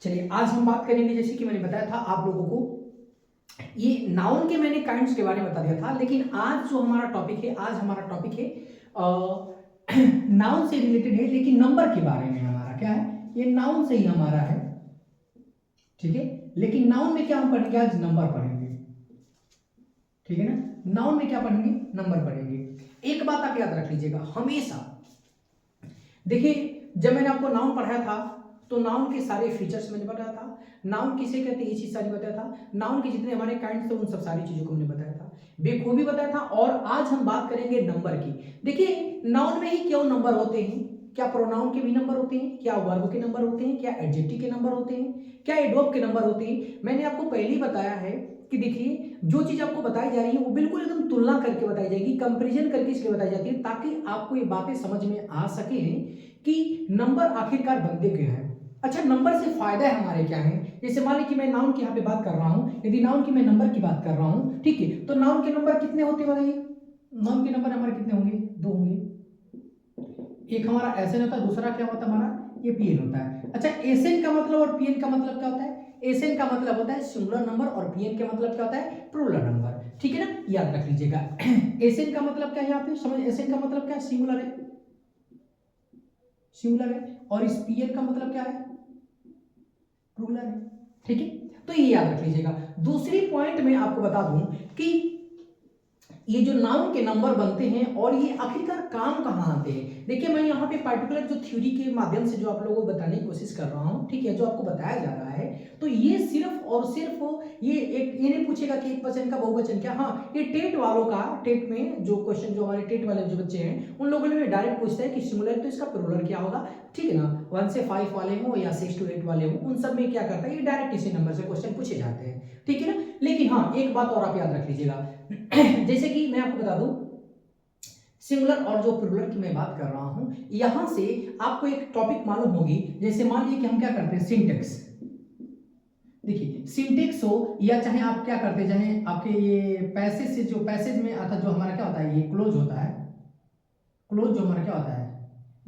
चलिए आज हम बात करेंगे, जैसे कि मैंने बताया था आप लोगों को, ये नाउन के मैंने काइंड्स के बारे में बता दिया था, लेकिन आज जो हमारा टॉपिक है, आज हमारा टॉपिक है नाउन से रिलेटेड है, लेकिन नंबर के बारे में हमारा क्या है, ये नाउन से ही हमारा है, ठीक है। लेकिन नाउन में क्या हम पढ़ेंगे, आज नंबर पढ़ेंगे, ठीक है ना। नाउन में क्या पढ़ेंगे, नंबर पढ़ेंगे। एक बात आप याद रख लीजिएगा हमेशा, देखिए जब मैंने आपको नाउन पढ़ाया था तो नाउन के सारे फीचर्स मैंने बताया था, नाउन किसे कहते हैं ये चीज सारी बताया था, नाउन के जितने हमारे काइंड थे उन सब सारी चीजों को मैंने बताया था, बेखूबी बताया था। और आज हम बात करेंगे नंबर की। देखिए नाउन में ही क्यों नंबर होते हैं, क्या प्रोनाउन के भी नंबर होते हैं, क्या वर्ब के नंबर होते हैं, क्या एडजेक्टिव के नंबर होते हैं, क्या एडवर्ब के नंबर होते हैं। मैंने आपको पहले ही बताया है कि देखिए जो चीज आपको बताई जा रही है वो बिल्कुल एकदम तुलना करके बताई जाएगी, कंपैरिजन करके इसलिए बताई जाती है ताकि आपको ये बातें समझ में आ सके कि नंबर आखिरकार बनते क्यों हैं। अच्छा, नंबर से फायदा है हमारे क्या है, जैसे मान लीजिए मैं नाउन की यहाँ पे बात कर रहा हूँ, यदि नाउन की मैं नंबर की बात कर रहा हूँ, ठीक है, तो नाउन के नंबर कितने होते हैं बताइए। नाउन के नंबर हमारे कितने होंगे, दो होंगे। एक हमारा एसएन होता है, दूसरा क्या होता है हमारा, ये पीएन होता है। अच्छा, एसएन का मतलब और पीएन का मतलब क्या होता है, एसएन का मतलब होता है सिंगुलर नंबर और पीएन का मतलब क्या होता है, प्लूरल नंबर, ठीक है ना, याद रख लीजिएगा। एसएन का मतलब क्या है, यहाँ पे समझ, एसएन का मतलब क्या है, सिंगुलर है, सिंगुलर है, और इस पीएन का मतलब क्या है, प्लूरल है, ठीक है। तो ये याद रख लीजिएगा। दूसरी पॉइंट में आपको बता दूं कि ये जो नाउन के नंबर बनते हैं और ये आखिरकार काम कहाँ आते हैं। देखिए मैं यहाँ पे पार्टिकुलर जो थ्योरी के माध्यम से जो आप लोगों को बताने की कोशिश कर रहा हूँ, ठीक है, जो आपको बताया जा रहा है, तो ये सिर्फ और सिर्फ ये एक, ये नहीं पूछेगा कि एक वचन का बहुवचन क्या। हाँ, ये टेट वालों का, टेट में जो क्वेश्चन, जो हमारे टेट वाले जो बच्चे हैं उन लोगों ने डायरेक्ट पूछता है कि सिंगुलर तो इसका प्लूरल क्या होगा, ठीक है ना। 1 से 5 वाले हो या 6 to 8 वाले हो, उन सब में क्या करता है, ये डायरेक्ट इसी नंबर से क्वेश्चन पूछे जाते हैं, ठीक है ना। लेकिन हाँ एक बात और आप याद रख लीजिएगा, जैसे कि मैं आपको बता दूं, सिंगुलर और जो प्लूरल की मैं बात कर रहा हूं, यहां से आपको एक टॉपिक मालूम होगी। जैसे मान लीजिए कि हम क्या करते हैं, सिंटेक्स। देखिए सिंटेक्स हो या चाहे आप क्या करते हैं, चाहे आपके ये पैसेज से, जो पैसेज में अर्थात जो हमारा क्या होता है, ये क्लोज होता है, क्लोज जो हमारा क्या होता है,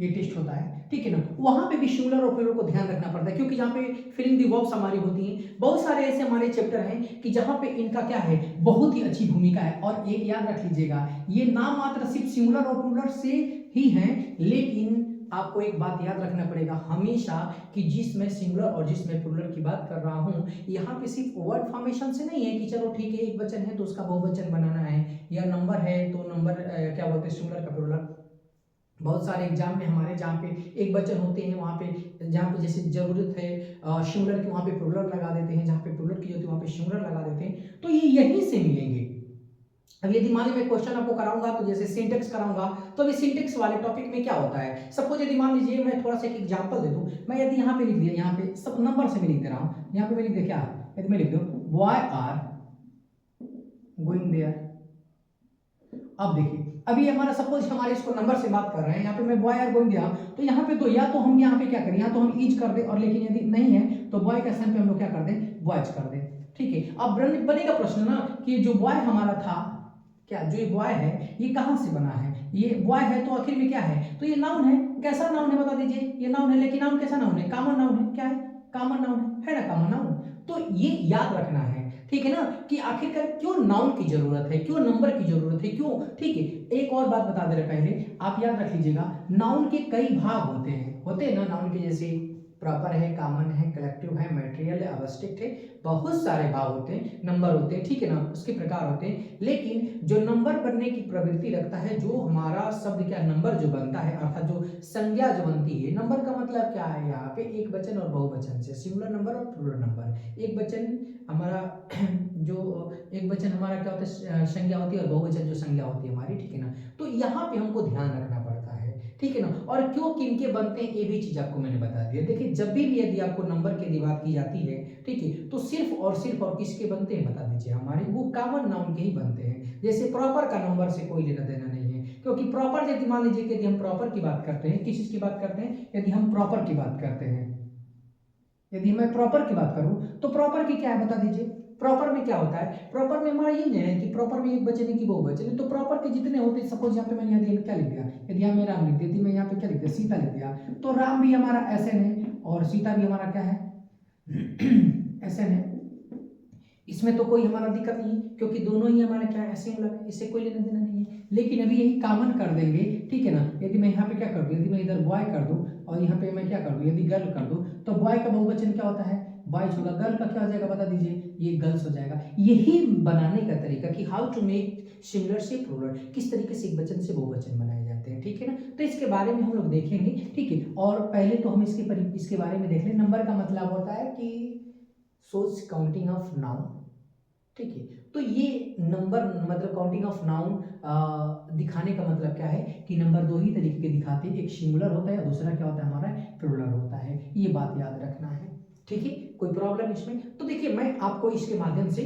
ये टेस्ट होता है, ठीक है ना, वहां पे भी सिंगुलर और प्लूरल को ध्यान रखना पड़ता है, क्योंकि जहां पे फिलिंग दी वर्ब्स हमारी होती हैं, बहुत सारे ऐसे हमारे चैप्टर हैं कि जहां पे इनका क्या है, बहुत ही अच्छी भूमिका है। और एक याद रख लीजिएगा, ये नाम मात्र सिर्फ सिंगुलर और प्लूरल से ही हैं, लेकिन आपको एक बात याद रखना पड़ेगा हमेशा कि जिसमें सिंगुलर और जिसमें प्लूरल की बात कर रहा हूं, यहाँ पे सिर्फ वर्ड फॉर्मेशन से नहीं है कि चलो ठीक है एक वचन है तो उसका बहुवचन बनाना है, या नंबर है तो नंबर क्या बोलते हैं, सिंगुलर का प्लूरल। बहुत सारे एग्जाम में हमारे जहाँ पे एक वचन होते हैं, वहाँ पे जहाँ पे जैसे जरूरत है सिंगुलर की, वहाँ पे प्लूरल लगा देते हैं, जहाँ पे प्लूरल की होती है वहाँ पे सिंगुलर लगा देते हैं, तो ये यहीं से मिलेंगे। अब यदि मान लीजिए मैं क्वेश्चन आपको कराऊंगा, तो जैसे सिंटेक्स कराऊंगा, तो अभी सिंटेक्स वाले टॉपिक में क्या होता है, सपोज यदि मान लीजिए मैं थोड़ा सा एक एग्जांपल दे दूं, मैं यदि यहाँ पे लिख दिया, यहाँ पे सब नंबर से मैं लिख दे रहा हूँ, यहाँ पे मैं लिख दिया क्या, यदि मैं लिख दूं बॉय आर गोइंग देयर। अब देखिए अभी हमारा सपोज हमारे इसको नंबर से बात कर रहे हैं, यहाँ पे मैं बॉय आर गोइंग दिया, तो यहाँ पे तो या तो हम यहाँ पे क्या करें, या तो हम ईच कर दे, और लेकिन यदि नहीं है तो बॉय के स्थान पे हम लोग क्या कर दें, बॉयज कर दें, ठीक है। अब बनेगा प्रश्न ना कि जो बॉय हमारा था, क्या जो ये बॉय है ये कहाँ से बना है, ये बॉय है तो आखिर में क्या है, तो ये नाउन है। कैसा नाउन है बता दीजिए, ये नाउन है, लेकिन नाउन कैसा नाउन है, कॉमन नाउन है, क्या है, कॉमन नाउन है ना, कॉमन नाउन। तो ये याद रखना है, ठीक है ना, कि आखिरकार क्यों नाउन की जरूरत है, क्यों नंबर की जरूरत है, क्यों, ठीक है। एक और बात बता दे रहे पहले, आप याद रख लीजिएगा, नाउन के कई भाग होते हैं ना, नाउन के जैसे प्रॉपर है, कॉमन है, कलेक्टिव है, मैटेरियल है, अब्स्ट्रैक्ट है, बहुत सारे भाग होते हैं, नंबर होते हैं, ठीक है ना, उसके प्रकार होते हैं। लेकिन जो नंबर बनने की प्रवृत्ति रखता है, जो हमारा शब्द क्या नंबर जो बनता है, अर्थात जो संज्ञा जो बनती है, नंबर का मतलब क्या है, यहाँ पे एक वचन और बहुवचन से, सिंगुलर नंबर और प्लूरल नंबर। एक वचन हमारा जो एक वचन हमारा क्या होता है, संज्ञा होती है, और बहुवचन जो संज्ञा होती है हमारी, ठीक है ना। तो यहाँ पे हमको ध्यान रखना पड़ता है, ठीक है ना। और क्यों किनके बनते हैं ये भी चीज आपको मैंने बता दिया। देखिए जब भी यदि आपको नंबर की बात की जाती है, ठीक है, तो सिर्फ और किसके बनते हैं बता दीजिए, हमारे वो कॉमन नाउन के ही बनते हैं। जैसे प्रॉपर का नंबर से कोई लेना देना नहीं है, क्योंकि प्रॉपर यदि मान लीजिए कि यदि हम प्रॉपर की बात करते हैं, किस चीज की बात करते हैं, यदि हम प्रॉपर की बात करते हैं, यदि मैं प्रॉपर की बात करूं तो प्रॉपर की क्या है बता दीजिए। प्रॉपर में क्या होता है, प्रॉपर में हमारा ये नहीं है कि प्रॉपर में एक वचन है कि बहुवचन है, तो प्रॉपर के जितने होते हैं, सपोज यहाँ पे मैंने यहाँ क्या लिख दिया, यदि यहाँ मैं राम लिख दिया, मैं यहाँ पे क्या लिख दिया, सीता लिख दिया, तो राम भी हमारा एसएन है और सीता भी हमारा क्या है, एस एन है, इसमें तो कोई हमारा दिक्कत नहीं है क्योंकि दोनों ही हमारे क्या है सिंगुलर है, इससे कोई लेना देना नहीं है। लेकिन अभी यही कॉमन कर देंगे, ठीक है ना। यदि मैं यहाँ पे क्या कर दूँ, यदि मैं इधर बॉय कर दूँ और यहाँ पे मैं क्या कर दूँ, यदि गर्ल कर दूँ, तो बॉय का बहुवचन क्या होता है, बॉयज होगा। गर्ल का क्या हो जाएगा बता दीजिए, ये गर्ल्स हो जाएगा। यही बनाने का तरीका कि हाउ टू मेक सिमिलर से प्लूरल, किस तरीके से एक वचन से बहुवचन बनाए जाते हैं, ठीक है ना। तो इसके बारे में हम लोग देखेंगे, ठीक है। और पहले तो हम इसके बारे में देख लें। नंबर का मतलब होता है कि सोच काउंटिंग ऑफ नाउन, ठीक है। तो ये नंबर मतलब काउंटिंग ऑफ नाउन दिखाने का मतलब क्या है कि नंबर दो ही तरीके के दिखाते हैं, एक सिंगुलर होता है और दूसरा क्या होता है हमारा प्लूरल होता है। ये बात याद रखना है, ठीक है। कोई प्रॉब्लम इसमें? तो देखिए मैं आपको इसके माध्यम से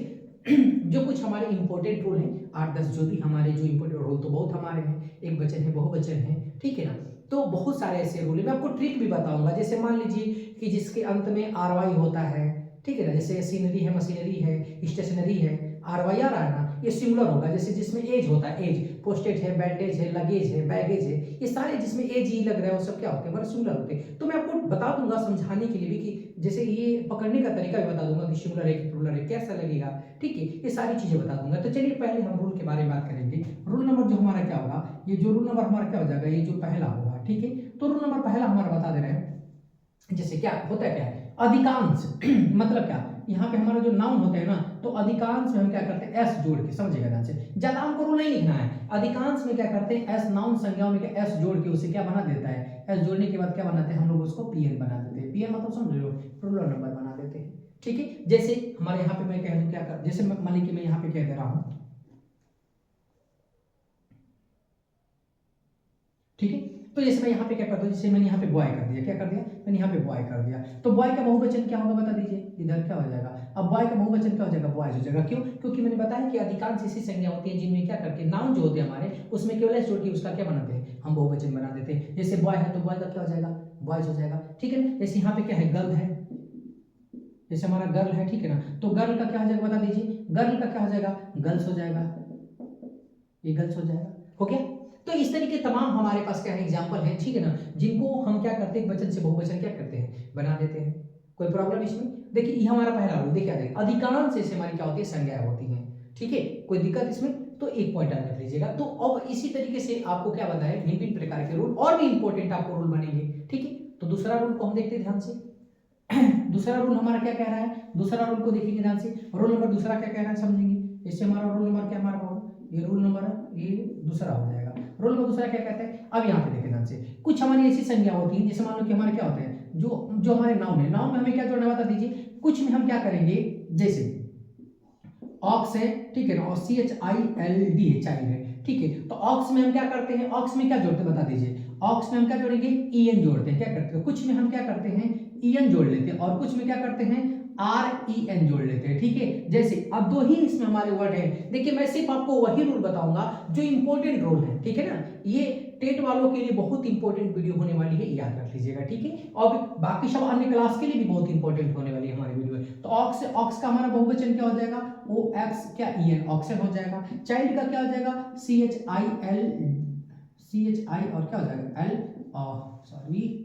जो कुछ हमारे इंपॉर्टेंट रूल हैं 8-10 जो भी हमारे जो इंपॉर्टेंट रूल तो बहुत हमारे हैं, एक वचन है बहुवचन है, ठीक है ना। तो बहुत सारे ऐसे रूल है, मैं आपको ट्रिक भी बताऊंगा। जैसे मान लीजिए कि जिसके अंत में RY होता है, ठीक है ना, जैसे सीनरी है, मशीनरी है, स्टेशनरी है, RY आ रहा है ना, ये सिंगुलर होगा। जैसे जिसमें एज होता है, एज, पोस्टेज है, बैंडेज है, लगेज है, बैगेज है, ये सारे जिसमें एज ही लग रहा है वो सब क्या होते हैं, मतलब सिंगुलर होते हैं। तो मैं आपको बता दूंगा समझाने के लिए भी कि जैसे ये पकड़ने का तरीका भी बता दूंगा कि सिंगुलर है कि प्लूरल है, कैसा लगेगा, ठीक है। ये सारी चीजें बता दूंगा। तो चलिए पहले हम रूल के बारे में बात करेंगे। रूल नंबर जो हमारा क्या होगा, ये जो रूल नंबर हमारा क्या हो जाएगा, ये जो पहला होगा, ठीक है। तो रूल नंबर पहला हमारा बता दे रहे हैं, जैसे क्या होता है, क्या है अधिकांश मतलब क्या, यहाँ पे हमारा जो नाउन होते हैं ना, तो अधिकांश में हम क्या करते हैं एस जोड़ के, समझिएगा ध्यान से, ज्यादा हमको रूल नहीं लिखना है। अधिकांश में क्या करते हैं एस, नाउन संज्ञाओं में क्या एस जोड़ के उसे क्या बना देता है, एस जोड़ने के बाद क्या बनाते हैं हम लोग उसको पीएन बना देते हैं। पीएन मतलब समझ लो प्लूरल नंबर बना देते हैं, ठीक है। जैसे हमारे यहाँ पे मैं कह दूं क्या कर, जैसे मान लीजिए मैं यहाँ पे कह दे रहा हूँ, ठीक है। तो जैसे मैं यहाँ पे क्या करता हूँ, जैसे मैंने यहाँ पे बॉय कर दिया, क्या कर दिया मैंने यहाँ पे बॉय कर दिया, तो बॉय का बहुवचन क्या होगा बता दीजिए, इधर क्या हो जाएगा, अब बॉय का बहुवचन क्या हो जाएगा, बॉयज हो जाएगा। क्यों? क्योंकि मैंने बताया कि अधिकांश ऐसी संज्ञा होती है जिनमें क्या करके नाउन जो होते हैं हमारे, उसमें केवल एस जोड़ के उसका क्या बनाते हैं हम बहुवचन बना देते हैं। जैसे बॉय है तो बॉय का क्या हो जाएगा, बॉयज हो जाएगा, ठीक है। जैसे यहाँ पे क्या है गर्ल है, जैसे हमारा गर्ल है, ठीक है ना, तो गर्ल का क्या हो जाएगा बता दीजिए, गर्ल का क्या हो जाएगा, गर्ल्स हो जाएगा, ये गर्ल्स हो जाएगा, हो गया। तो इस तरीके तमाम हमारे पास क्या है एग्जाम्पल है, ठीक है ना, जिनको हम क्या करते हैं वचन से बहुवचन क्या करते हैं बना देते हैं। कोई प्रॉब्लम इसमें? देखिए ये हमारा पहला रूल, देखिए देखिए अधिकांश से हमारी क्या होती है संज्ञाएं होती हैं, ठीक है। कोई दिक्कत इसमें? तो एक पॉइंट याद रख लीजिएगा। तो अब इसी तरीके से आपको क्या बताया भिन्न भिन्न प्रकार के रूल और भी इंपॉर्टेंट आपको रूल बनेंगे, ठीक है। तो दूसरा रूल को हम देखते हैं ध्यान से। दूसरा रूल हमारा क्या कह रहा है, दूसरा रूल को देखेंगे ध्यान से। रूल नंबर दूसरा क्या कह रहा है समझेंगे। इससे हमारा रूल नंबर क्या हमारा होगा, ये रूल नंबर है, ये दूसरा हो जाएगा। रूल नंबर दूसरा क्या कहता है, अब यहाँ पे देखें ध्यान से। कुछ हमारी ऐसी संज्ञा होती है जैसे मान लो कि हमारे क्या होते हैं जो जो हमारे नाउन है, नाउन में हमें क्या जोड़ना बता दीजिए। कुछ में हम क्या करेंगे, जैसे ऑक्स है, ठीक है ना, और CHILD है, चाइल्ड है, ठीक है। तो ऑक्स में हम क्या करते हैं, ऑक्स में क्या जोड़ते हैं बता दीजिए। ऑक्स में हम क्या जोड़ेंगे, EN जोड़ते हैं, क्या करते हैं, कुछ में हम क्या करते हैं EN जोड़ लेते हैं और कुछ में क्या करते हैं REN जोड़ लेते हैं, ठीक है। जैसे अब दो ही इसमें हमारे वर्ड है। देखिए मैं सिर्फ आपको वही रूल बताऊंगा जो इंपॉर्टेंट रूल है, ठीक है ना। ये टेट वालों के लिए बहुत इंपॉर्टेंट वीडियो होने वाली है, याद रख लीजिएगा, ठीक है। और बाकी सब अन्य क्लास के लिए भी बहुत इंपॉर्टेंट होने वाली है हमारी वीडियो। तो ऑक्स, ऑक्स का हमारा बहुवचन क्या हो जाएगा, OX क्या EN, ऑक्सन हो जाएगा। चाइल्ड का क्या हो जाएगा CHI और क्या हो जाएगा L, सॉरी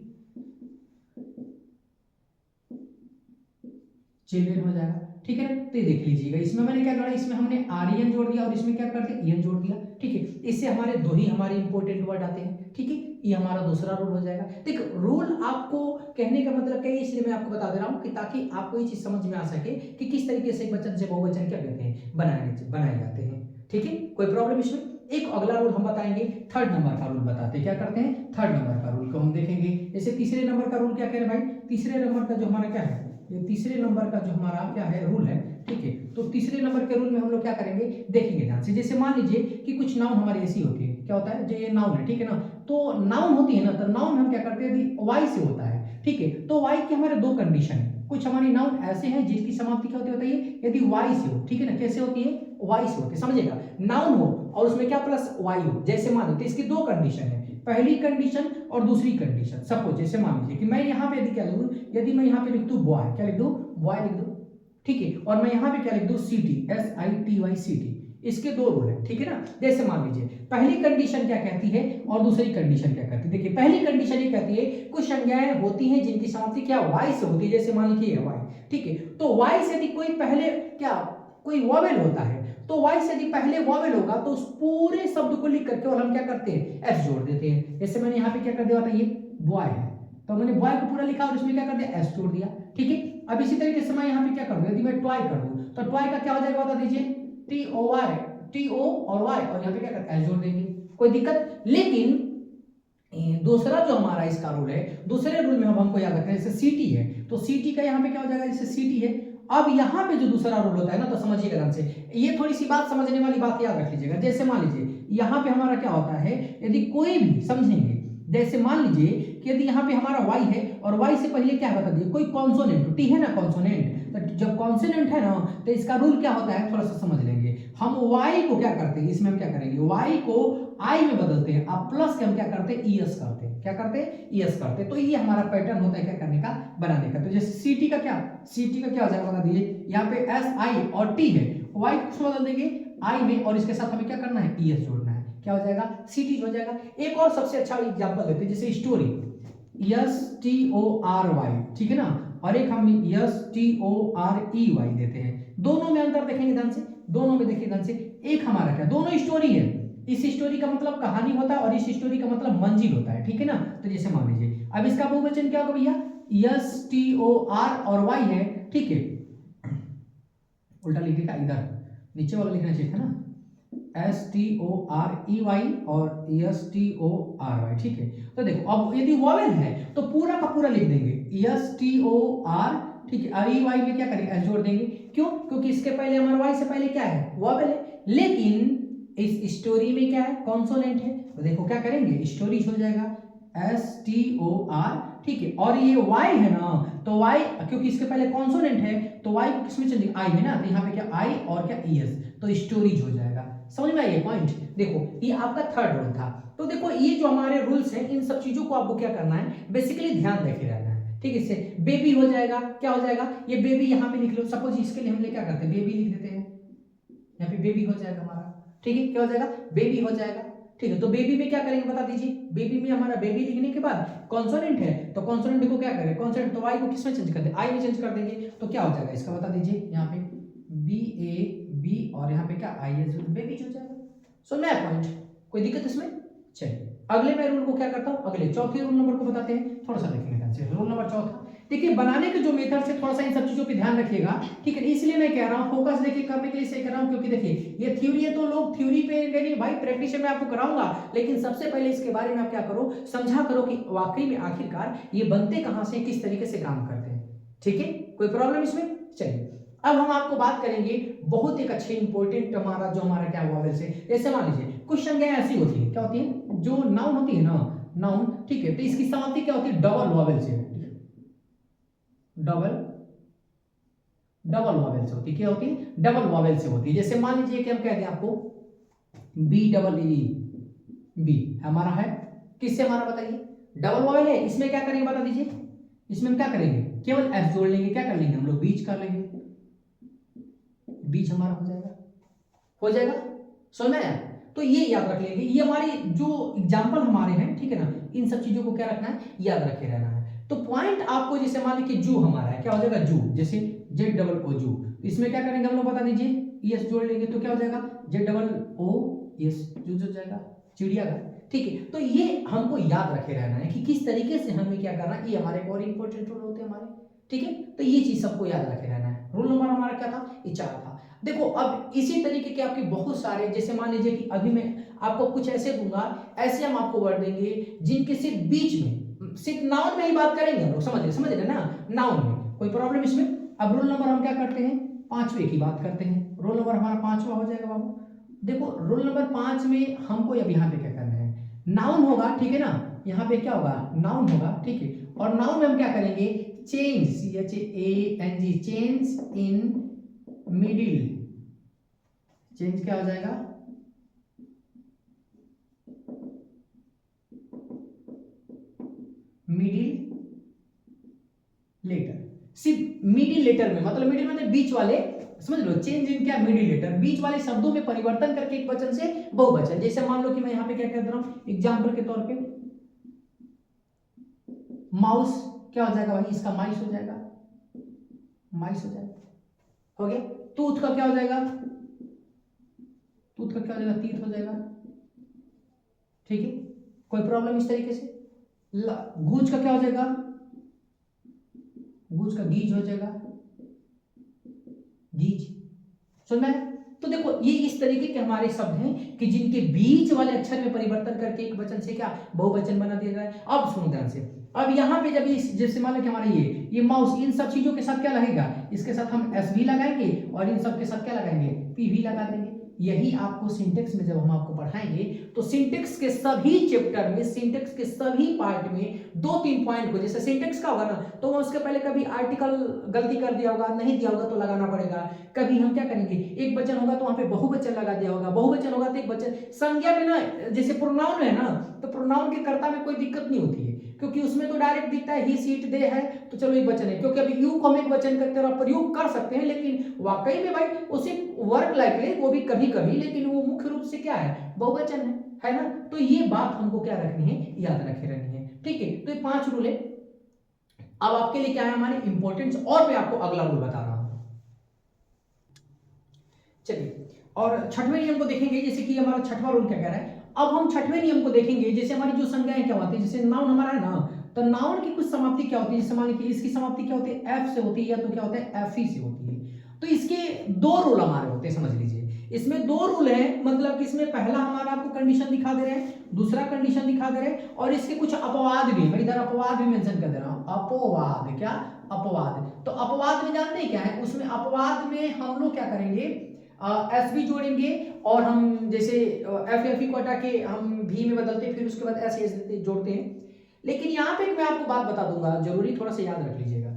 चिल्ड्रन हो जाएगा, ठीक है। तो ये देख लीजिएगा, इसमें मैंने क्या जोड़ा, इसमें हमने REN जोड़ दिया और इसमें क्या कर दिया EN जोड़ दिया, ठीक है। इससे हमारे दो ही हमारे इंपॉर्टेंट वर्ड आते हैं, ठीक है। ये हमारा दूसरा रूल हो जाएगा। देखो रूल आपको कहने का मतलब क्या है, इसलिए मैं आपको बता दे रहा हूँ कि ताकि आपको ये चीज समझ में आ सके कि किस तरीके से वचन से बहुवचन क्या कहते हैं बनाए जाते हैं, ठीक है। कोई प्रॉब्लम इसमें? एक अगला रूल हम बताएंगे, थर्ड नंबर का रूल बताते हैं, क्या करते हैं थर्ड नंबर का रूल को हम देखेंगे। जैसे तीसरे नंबर का रूल क्या कह रहे हैं भाई, तीसरे नंबर का जो हमारा क्या है, ये तीसरे नंबर का जो हमारा क्या है रूल है, ठीक है। तो तीसरे नंबर के रूल में हम लोग क्या करेंगे देखेंगे ध्यान से। जैसे मान लीजिए कि कुछ नाउन हमारी ऐसी होती है, क्या होता है जो ये नाउन है, ठीक है ना। तो नाउन होती है ना, तो नाउन हम क्या करते हैं यदि वाई से होता है, ठीक है, तो वाई के हमारे दो कंडीशन है। कुछ हमारी नाउन ऐसे हैं जिसकी समाप्ति क्या होती है बताइए, यदि वाई से हो, ठीक है ना। कैसे होती है, वाई से होती है, समझिएगा। नाउन हो और उसमें क्या प्लस वाई हो, जैसे मान लीजिए इसकी दो कंडीशन है, पहली कंडीशन और दूसरी कंडीशन। सपोज जैसे मान लीजिए कि मैं यहाँ पे यदि क्या लिख दूं, यदि मैं यहाँ पे लिख दूं बॉय, क्या लिख दूं बॉय लिख दूं, ठीक है। और मैं यहाँ पे क्या लिख दूं सिटी, SITY सिटी, इसके दो रूल है, ठीक है ना। जैसे मान लीजिए पहली कंडीशन क्या कहती है और दूसरी कंडीशन क्या कहती है। देखिए पहली कंडीशन ये कहती है कुछ संज्ञाएं होती हैं जिनकी समाप्ति क्या y से होती है, जैसे मान लीजिए y, ठीक है। तो y से यदि कोई पहले क्या कोई वॉवेल होता है तो y से यदि पहले वॉवेल होगा तो उस पूरे शब्द को लिख करके और हम क्या करते हैं s जोड़ देते हैं। जैसे मैंने यहाँ पे क्या कर दिया था, ये बॉय है तो मैंने बॉय को पूरा लिखा और इसमें क्या कर दिया s जोड़ दिया, ठीक है। अब इसी तरीके से मैं यहाँ पे क्या कर दूं, यदि मैं टॉय कर दूं तो टॉय का क्या हो जाएगा बता दीजिए, टी ओ और वाई और यहाँ पे क्या करते हैं जोड़ देंगे, कोई दिक्कत। लेकिन दूसरा जो हमारा इसका रूल है, दूसरे रूल में अब हमको याद रखना है, जैसे सीटी है तो सीटी का यहाँ पे क्या हो जाएगा, जैसे सीटी है। अब यहाँ पे जो दूसरा रूल होता है ना, तो समझिएगा ध्यान से, ये थोड़ी सी बात समझने वाली बात याद रख लीजिएगा। जैसे मान लीजिए यहाँ पे हमारा क्या होता है, यदि कोई भी समझेंगे, जैसे मान लीजिए कि यदि यहाँ पे हमारा y है और y से पहले क्या बता दिए, कोई कॉन्सोनेंट, टी है ना कॉन्सोनेंट, तो जब कॉन्सोनेंट है ना तो इसका रूल क्या होता है थोड़ा सा समझ लेंगे। हम y को क्या करते हैं, इसमें हम क्या करेंगे, y को i में बदलते हैं, अब प्लस के हम क्या करते हैं es करते हैं, क्या करते हैं es करते हैं। तो ये हमारा पैटर्न होता है क्या करने का, बनाने का। तो जैसे ct का क्या हो जाएगा बता दीजिए, यहाँ पे s i और t है, y को बदल देंगे i में और इसके साथ हमें क्या करना है, es जोड़ना है, क्या हो जाएगा, सीटी हो जाएगा। एक और सबसे अच्छा एग्जांपल देते हैं, जैसे स्टोरी, STORY, ठीक है ना, और एक हम STOREY देते हैं। दोनों में अंतर देखेंगे ध्यान से, दोनों में देखिए ध्यान से, एक हमारा क्या, दोनों स्टोरी है, इस स्टोरी का मतलब कहानी होता है और इस स्टोरी का मतलब मंजिल होता है, ठीक है ना। तो जैसे मान लीजिए अब इसका बहुवचन क्या होगा भैया, STORY है, ठीक है, उल्टा लिख दिया इधर, नीचे वाला लिखना चाहिए था ना, STOREY और STORY, ठीक है। तो देखो अब यदि वॉवेल है तो पूरा का पूरा लिख देंगे STOR, ठीक है, EY में क्या करेंगे, एस जोड़ देंगे, क्यों, क्योंकि इसके पहले हमारा वाई से पहले क्या है, वॉवेल है। लेकिन इस स्टोरी में क्या है, कॉन्सोनेंट है, तो देखो क्या करेंगे, स्टोरीज हो जाएगा STOR, ठीक है। और ये y है ना, तो y क्योंकि इसके पहले कॉन्सोनेंट है तो y को किसमें चेंज, i में ना, तो यहाँ पे क्या i और क्या es, तो स्टोरीज हो जाएगा। समझ में आइए पॉइंट। देखो ये आपका थर्ड रूल था। तो देखो ये जो हमारे रूल्स हैं, इन सब चीजों को आपको क्या करना है, बेसिकली ध्यान देखे रहना है, ठीक है। इससे बेबी हो जाएगा, क्या हो जाएगा, ये बेबी यहाँ पे लिख लो, सपोज इसके लिए हम क्या करते हैं, बेबी लिख देते हैं, यहाँ पे बेबी हो जाएगा हमारा, ठीक है, क्या हो जाएगा, बेबी हो जाएगा, ठीक है। तो बेबी में क्या करेंगे बता दीजिए, बेबी में हमारा बेबी लिखने के बाद कॉन्सोनेंट है तो कॉन्सोनेंट को क्या करें, कॉन्सोनेंट तो y को किसमें चेंज कर दे, i में चेंज कर देंगे, तो क्या हो जाएगा इसका बता दीजिए, यहाँ पे BAB और यहाँ पे क्या IS, बेबी हो जाएगा। सो नया पॉइंट, कोई दिक्कत इसमें। चलिए अगले मैं रूल को क्या करता हूँ, अगले चौथे रूल नंबर को बताते हैं, थोड़ा सा देखेंगे ध्यान से। रूल नंबर चौथा, देखिए बनाने के जो मेथड से थोड़ा सा इन सब चीजों पे ध्यान रखिएगा, ठीक है। इसलिए मैं कह रहा हूँ फोकस देखिए करने के लिए से कर रहा हूँ, क्योंकि देखिए ये थ्योरी है तो लोग थ्योरी पे नहीं भाई, प्रैक्टिस में आपको कराऊंगा, लेकिन सबसे पहले इसके बारे में आप क्या करो, समझा करो कि वाकई में आखिरकार ये बनते कहां से, किस तरीके से काम करते हैं, ठीक है। कोई प्रॉब्लम इसमें। चलिए अब हम आपको बात करेंगे बहुत एक अच्छे इंपॉर्टेंट हमारा जो हमारा क्या वॉवेल से, जैसे मान लीजिए कुछ संज्ञाएं ऐसी होती है, क्या होती है, जो नाउन होती है ना, नाउन, ठीक है, तो इसकी समाप्ति क्या होती है, डबल वॉवेल से, डबल डबल वॉवेल से होती है, क्या होती है, डबल वॉवेल से होती है। जैसे मान लीजिए कि हम कह दें आपको BEE, बी हमारा है, किससे हमारा बताइए, डबल वॉवेल है, इसमें क्या करेंगे बता दीजिए, इसमें हम क्या करेंगे, केवल एस जोड़ लेंगे, क्या कर लेंगे हम लोग, बीच कर लेंगे, बीच हमारा हो जाएगा, हो जाएगा, समझ में आया। तो ये याद रख लेंगे, ये हमारी जो एग्जांपल हमारे हैं, ठीक है ना, इन सब चीजों को क्या रखना है, याद रखे रहना है। तो पॉइंट आपको जैसे मान लीजिए जू हमारा है, क्या हो जाएगा, जू, जैसे ZOO जू, इसमें क्या करेंगे हम लोग बता दीजिए, ES जोड़ लेंगे तो क्या हो जाएगा, ZOOS जू जो जाएगा, चिड़िया का, ठीक है। तो ये हमको याद रखे रहना है कि किस तरीके से हमें क्या करना है, ये हमारे और इंपॉर्टेंट रूल होते हैं हमारे, ठीक है। तो ये चीज सबको याद रखे रहना है। रूल नंबर हमारा क्या था, ये 4 था। देखो अब इसी तरीके के आपके बहुत सारे, जैसे मान लीजिए कि अभी मैं आपको कुछ ऐसे दूंगा, ऐसे हम आपको वर्ड देंगे जिनके सिर्फ बीच में, सिर्फ नाउन में ही बात करेंगे हम लोग, समझ रहे ना, नाउन में, कोई प्रॉब्लम इसमें। अब रूल नंबर हम क्या करते हैं, 5वें की बात करते हैं। रोल नंबर हमारा 5वां हो जाएगा बाबू। देखो रूल नंबर 5 में हमको अब यहाँ पे क्या करना है, नाउन होगा, ठीक है ना, यहाँ पे क्या होगा, नाउन होगा, ठीक है। और नाउन में हम क्या करेंगे, change, CHANG, change in middle, change क्या हो जाएगा, मिडिल लेटर, सिर्फ मिडिल लेटर में, मतलब मिडिल मतलब बीच वाले, समझ लो, चेंज इन क्या, मिडिल लेटर, बीच वाले शब्दों में परिवर्तन करके एक वचन से बहुवचन। जैसे मान लो कि मैं यहाँ पे क्या कह रहा हूँ, एग्जाम्पल के तौर पे माउस क्या हो जाएगा भाई, इसका माइस हो जाएगा, माइस हो जाएगा, हो गया। टूथ का क्या हो जाएगा, टूथ का क्या हो जाएगा, तीत हो जाएगा, ठीक है, कोई प्रॉब्लम इस तरीके से। गूंज का क्या हो जाएगा, गूंज का गीज हो जाएगा, गीज, सुन में। तो देखो ये इस तरीके के हमारे शब्द हैं कि जिनके बीच वाले अक्षर में परिवर्तन करके एक वचन से क्या बहुवचन बना दिया जाए। अब सुनो ध्यान से, अब यहाँ पे जब जैसे मान लो कि हमारा ये माउस, इन सब चीजों के साथ क्या लगेगा, इसके साथ हम एस भी लगाएंगे और इन सब के साथ क्या लगाएंगे, पी भी लगा देंगे। यही आपको सिंटेक्स में जब हम आपको पढ़ाएंगे तो सिंटेक्स के सभी चैप्टर में, सिंटेक्स के सभी पार्ट में 2-3 पॉइंट को, जैसे सिंटेक्स का होगा ना तो उसके पहले कभी आर्टिकल गलती कर दिया होगा, नहीं दिया होगा तो लगाना पड़ेगा। कभी हम क्या करेंगे, एक वचन होगा तो वहां पे बहुवचन लगा दिया होगा, बहुवचन होगा तो एक वचन। संज्ञा में ना जैसे प्रोनाउन है ना, तो प्रोनाउन के कर्ता में कोई दिक्कत नहीं होती है, क्योंकि उसमें तो डायरेक्ट दिखता है ही सीट दे है, तो चलो एक वचन है, क्योंकि अभी यू को हम एक वचन करते हैं और प्रयोग कर सकते हैं, लेकिन वाकई में भाई उसे वर्क लाइकली वो भी कभी कभी, लेकिन वो मुख्य रूप से क्या है, बहुवचन है ना। तो ये बात हमको क्या रखनी है, याद रखे रहनी है, ठीक है। तो ये 5 रूल है। अब आपके लिए क्या है हमारे इंपॉर्टेंस, और मैं आपको अगला रूल बता रहा हूं। चलिए, और छठवें नियम को देखेंगे, जैसे कि हमारा छठवां रूल क्या कह रहा है। अब हम छठवें नियम को देखेंगे, जैसे हमारी जो संज्ञाएं क्या होती है, जैसे नाउन हमारा है ना, तो नाउन की कुछ समाप्ति क्या होती है, जैसे मान लीजिए इसकी समाप्ति क्या होती है, एफ से होती है, या तो क्या होता है एफ ई से होती है। तो इसके 2 रूल हमारे होते हैं, समझ लीजिए। इसमें 2 रूल है, मतलब कि इसमें पहला हमारा आपको कंडीशन दिखा दे रहे हैं, दूसरा कंडीशन दिखा दे रहे हैं, और इसके कुछ अपवाद भी, मैं इधर अपवाद भी मेंशन कर दे रहा हूं। अपवाद क्या, अपवाद, तो अपवाद में जानते हैं क्या है, उसमें अपवाद में हम लोग क्या करेंगे, एस भी जोड़ेंगे, और हम जैसे एफ एफ को हटा के हम भी में बदलते, फिर उसके बाद एस एस जोड़ते हैं। लेकिन यहाँ पे मैं आपको बात बता दूंगा, जरूरी थोड़ा सा याद रख लीजिएगा।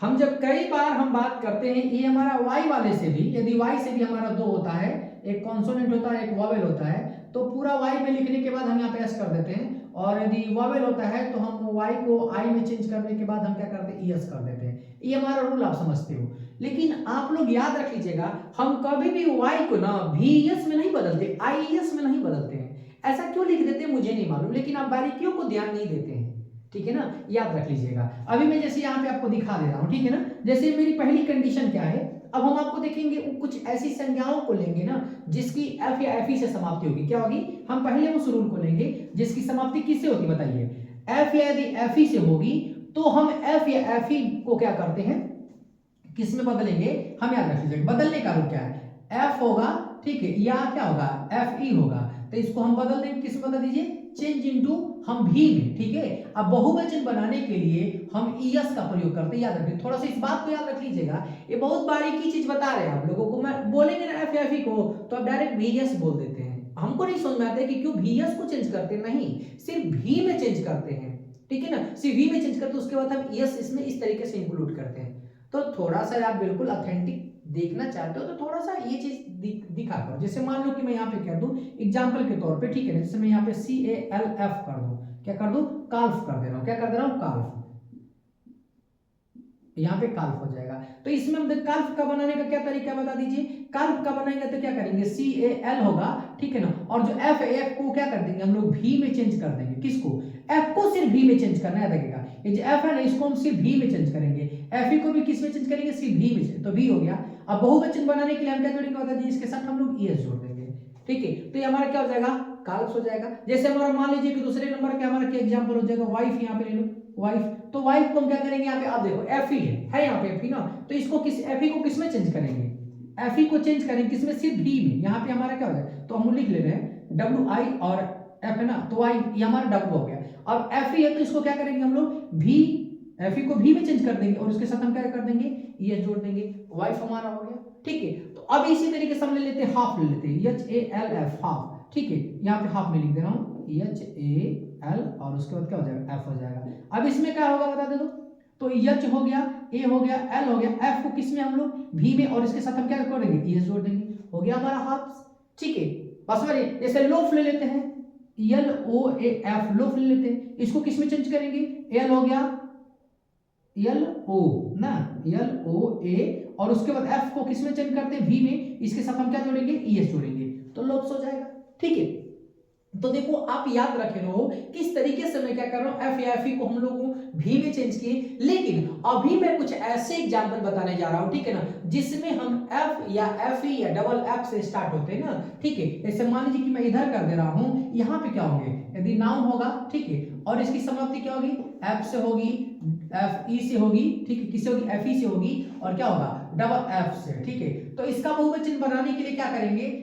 हम जब कई बार हम बात करते हैं, ये हमारा वाई वाले से भी, यदि वाई से भी हमारा 2 होता है, एक कॉन्सोनेंट होता है, एक वॉवेल होता है, तो पूरा वाई में लिखने के बाद हम यहाँ पे एस कर देते हैं, और यदि वॉवेल होता है तो हम वाई को आई में चेंज करने के बाद हम क्या करते हैं, ईएस कर देते हैं। ये हमारा रूल आप समझते हो। लेकिन आप लोग याद रख लीजिएगा, हम कभी भी वाई को ना वीएस में नहीं बदलते, आईएस में नहीं बदलते हैं। ऐसा क्यों लिख देते हैं मुझे नहीं मालूम, लेकिन आप बारीकियों को ध्यान नहीं देते हैं, ठीक है ना, याद रख लीजिएगा। अभी मैं जैसे यहाँ पे आपको दिखा दे रहा हूँ, ठीक है ना। जैसे मेरी पहली कंडीशन क्या है, अब हम आपको देखेंगे कुछ ऐसी संज्ञाओं को लेंगे ना जिसकी एफ या एफ ई से समाप्ति होगी। क्या होगी, हम पहले उस रूल को लेंगे जिसकी समाप्ति किससे होती बताइए, एफ या यदि एफ ई से होगी तो हम एफ या एफ ई को क्या करते हैं, किस में बदलेंगे, हम याद रख लीजिए। बदलने का रूप क्या है, एफ होगा, ठीक है, या क्या होगा, एफ ई होगा, तो इसको हम बदल देंगे, किस में बदल दीजिए, चेंज इनटू हम भी में, ठीक है। अब बहुवचन बनाने के लिए हम ईएस का प्रयोग करते हैं, याद रखिए, थोड़ा सा इस बात को याद रख लीजिएगा। ये बहुत बारीकी चीज बता रहे हैं आप लोगों को, मैं बोलेंगे ना एफ एफ ई को तो आप डायरेक्ट वीएस बोल देते हैं, हमको नहीं समझ में आता है कि क्यों वीएस को चेंज करते नहीं, सिर्फ भी में चेंज करते हैं, ठीक है ना, सिर्फ भी में चेंज करते, उसके बाद हम ईएस इसमें इस तरीके से इंक्लूड करते हैं। तो थोड़ा सा आप बिल्कुल ऑथेंटिक देखना चाहते हो तो थोड़ा सा ये चीज दिखा करो। जैसे मान लो कि मैं यहाँ पे कह दूं एग्जांपल के तौर पे, ठीक है ना, जैसे मैं यहाँ पे CALF कर दूं, क्या कर दूं, काल्फ कर दे रहा हूं, क्या कर दे रहा हूं, काल्फ, यहाँ पे काल्फ हो जाएगा। तो इसमें हम काल्फ का बनाने का क्या तरीका बता दीजिए, काल्फ का बनाएंगे तो क्या करेंगे, CAL होगा, ठीक है ना, और जो एफ को क्या कर देंगे हम लोग भी में चेंज कर देंगे, किसको, एफ को सिर्फ भी में चेंज करना है, देखिएगा ये जो एफ है ना इसको हम सिर्फ भी में चेंज करेंगे, एफ को भी किस में चेंज करेंगे, सिर्फ भी में, तो भी हो गया। अब बहुवचन बनाने के लिए हम क्या जोड़ेंगे बता दीजिए, इसके साथ हम लोग ईएस जोड़ देंगे, ठीक है। तो ये हमारा क्या हो जाएगा, काल्फ हो जाएगा। जैसे हमारा मान लीजिए कि दूसरे नंबर के हमारा क्या एग्जांपल हो जाएगा, वाइफ, यहाँ पे ले लो वाइफ, तो वाइफ को हम क्या करेंगे, यहाँ पे आप देखो एफ ई है यहाँ पे एफ ई ना, तो इसको किस एफ ई को किस में चेंज करेंगे, एफ ई को चेंज करेंगे किसमें, सिर्फ भी में, यहाँ पे हमारा क्या हो जाएगा, तो हम लिख ले रहे हैं डब्ल्यू आई और एफ है ना, तो आई ये हमारा डब्ल्यू हो गया। अब एफ ई है तो इसको क्या करेंगे हम लोग, भी एफ ई को भी में चेंज कर देंगे, और उसके साथ हम क्या कर देंगे, ये जोड़ देंगे, वाइफ हमारा हो गया, ठीक है। तो अब इसी तरीके से हम ले लेते हैं, हाफ ले लेते हैं, HALF हाफ, ठीक है, यहाँ पे हाफ में लिख दे रहा हूँ HAL, और उसके बाद क्या हो जाएगा, F हो जाएगा। अब इसमें क्या होगा बता दे दो, तो H हो गया, A हो गया, L हो गया, F को किस में हम लोग, V में, और इसके साथ हम क्या कर देंगे, ES जोड़ देंगे, हो गया हमारा हाफ, ठीक है। बस वही जैसे लोफ ले लेते हैं, LOAF लोफ ले लेते हैं, इसको किस में चेंज करेंगे, L हो गया एल ओ ना, एल ओ ए, और उसके बाद एफ को किस में चेंज करते हैं, वी में, इसके साथ हम क्या जोड़ेंगे, ई एस जोड़ेंगे, तो लॉप्स हो जाएगा। ठीक है, तो देखो आप याद रखे रहो किस तरीके से मैं क्या कर रहा हूं, एफ या एफ को हम लोग भी में चेंज किए, लेकिन अभी मैं कुछ ऐसे एग्जांपल बताने जा रहा हूं, ठीक है ना, जिसमें हम एफ या एफ या डबल एफ से स्टार्ट होते हैं ना। ठीक है, जैसे मान लीजिए कि मैं इधर कर दे रहा हूं, यहां पे क्या होंगे, यदि नाउन होगा, ठीक है, और इसकी समाप्ति क्या होगी, एफ से होगी, एफ ई से होगी, ठीक है, किससे होगी, एफ ई से होगी, और क्या होगा, डबल एफ से। ठीक है, तो इसका बहुवचन बनाने के लिए क्या करेंगे,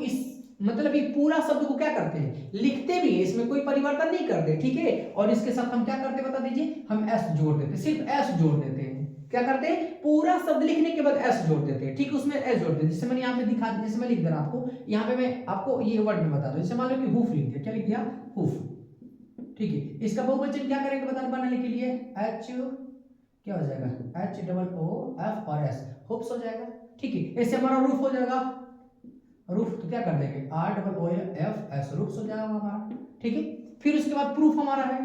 इस मतलब ये पूरा शब्द को क्या करते हैं, लिखते भी है, इसमें कोई परिवर्तन नहीं करते। ठीक है, और इसके साथ हम क्या करते बता दीजिए, हम एस जोड़ देते, सिर्फ एस जोड़ देते हैं। क्या करते हैं, पूरा शब्द लिखने के बाद एस जोड़ देते हैं। ठीक है, उसमें एस जोड़ देते हैं, जैसे मैंने यहाँ पे दिखा, जैसे मैं लिख दे रहा आपको, यहाँ पे मैं आपको ये वर्ड में बता दूं, जैसे मान लो कि हुफ लिख दिया, क्या लिख दिया, हुफ। ठीक है, इसका बहुवचन क्या करेंगे बनाने के लिए, एच क्या हो जाएगा, एच डबल ओ एफ और एस, हुफ्स हो जाएगा। ठीक है, ऐसे हमारा रूफ हो जाएगा, रूफ, तो क्या कर देंगे, R double O F S, roof हो जाएगा हमारा। ठीक है, फिर उसके बाद प्रूफ हमारा है,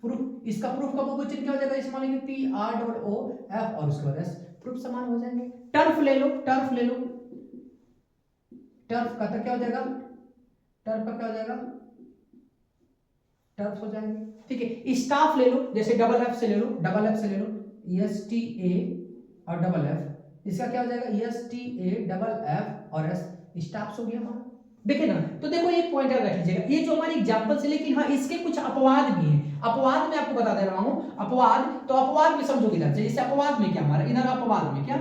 प्रूफ, इसका प्रूफ का बहुवचन क्या हो जाएगा, इसमें मानेंगे P R double O F और उसके बाद एस, प्रूफ समान हो जाएंगे। टर्फ ले लो, टर्फ ले लो, टर्फ का तो क्या हो जाएगा, टर्फ का क्या हो जाएगा, टर्फ हो जाएंगे। ठीक है, स्टाफ ले लो, जैसे डबल एफ से ले लो, डबल एफ से ले लो, एस टी ए और डबल एफ, इसका क्या हो जाएगा, S T A double F और एस, स्टाफ्स हो गया हमारा। देखे ना, तो देखो एक पॉइंट याद रख लीजिएगा, ये जो हमारी एग्जांपल्स है, लेकिन हाँ इसके कुछ अपवाद भी हैं। अपवाद में आपको बता दे रहा हूं, अपवाद, तो अपवाद में समझो किधर से, जैसे अपवाद में क्या हमारा, इधर अपवाद में क्या,